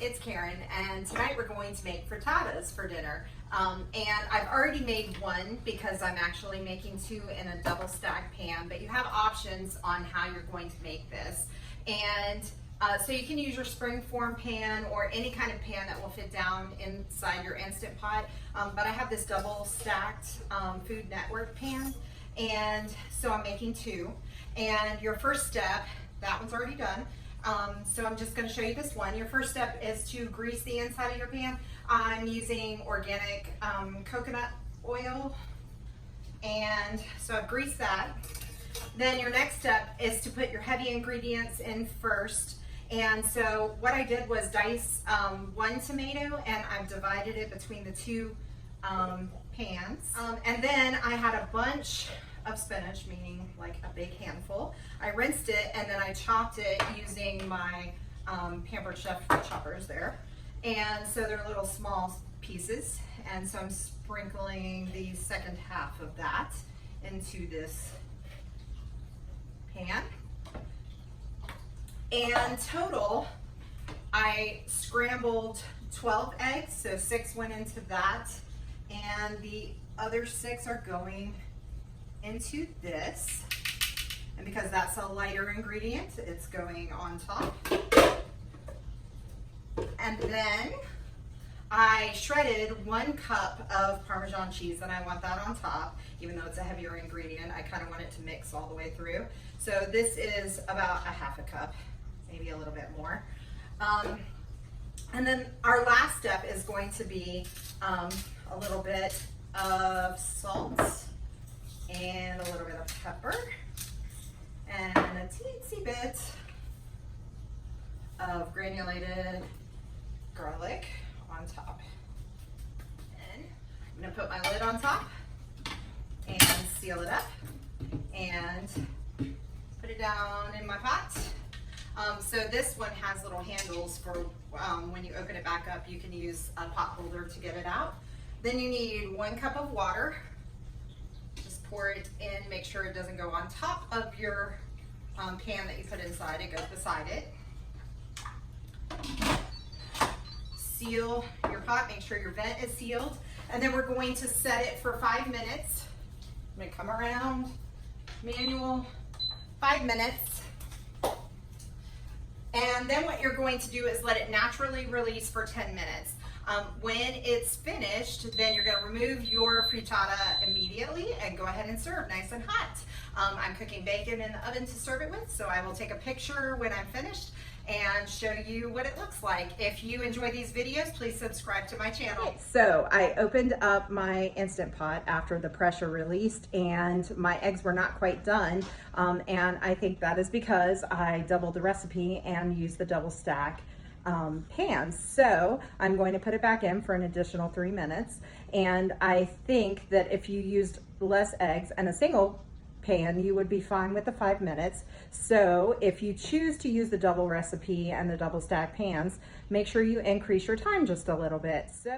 it's Karen, and tonight we're going to make frittatas for dinner. And I've already made one because I'm actually making two in a double stack pan, but you have options on how you're going to make this. And so you can use your springform pan or any kind of pan that will fit down inside your Instant Pot. But I have this double stacked Food Network pan, and so I'm making two. And your first step, that one's already done. So I'm just going to show you this one. Your first step is to grease the inside of your pan. I'm using organic coconut oil, and so I've greased that. Then your next step is to put your heavy ingredients in first. And so what I did was dice one tomato, and I've divided it between the two pans. And then I had a bunch of spinach, meaning like a big handful. I rinsed it and then I chopped it using my Pampered Chef choppers there. And so they're little small pieces. And so I'm sprinkling the second half of that into this pan. And total, I scrambled 12 eggs, so 6 went into that, and the other 6 are going into this. And because that's a lighter ingredient, it's going on top. And then I shredded 1 cup of Parmesan cheese, and I want that on top. Even though it's a heavier ingredient, I kind of want it to mix all the way through. So this is about a half a cup, maybe a little bit more. And then our last step is going to be a little bit of salt and a little bit of pepper and a teensy bit of granulated garlic on top. And I'm gonna put my lid on top and seal it up and put it down in my pot. So this one has little handles for when you open it back up, you can use a pot holder to get it out. Then you need 1 cup of water. Just pour it in, make sure it doesn't go on top of your pan that you put inside, it goes beside it. Seal your pot, make sure your vent is sealed. And then we're going to set it for 5 minutes. I'm gonna come around, manual, 5 minutes. And then what you're going to do is let it naturally release for 10 minutes. When it's finished, then you're gonna remove your frittata immediately and go ahead and serve nice and hot. I'm cooking bacon in the oven to serve it with, so I will take a picture when I'm finished and show you what it looks like. If you enjoy these videos, please subscribe to my channel. So I opened up my Instant Pot after the pressure released, and my eggs were not quite done. And I think that is because I doubled the recipe and used the double stack pans. So I'm going to put it back in for an additional 3 minutes. And I think that if you used less eggs and a single pan, you would be fine with the 5 minutes. So if you choose to use the double recipe and the double stack pans, make sure you increase your time just a little bit. So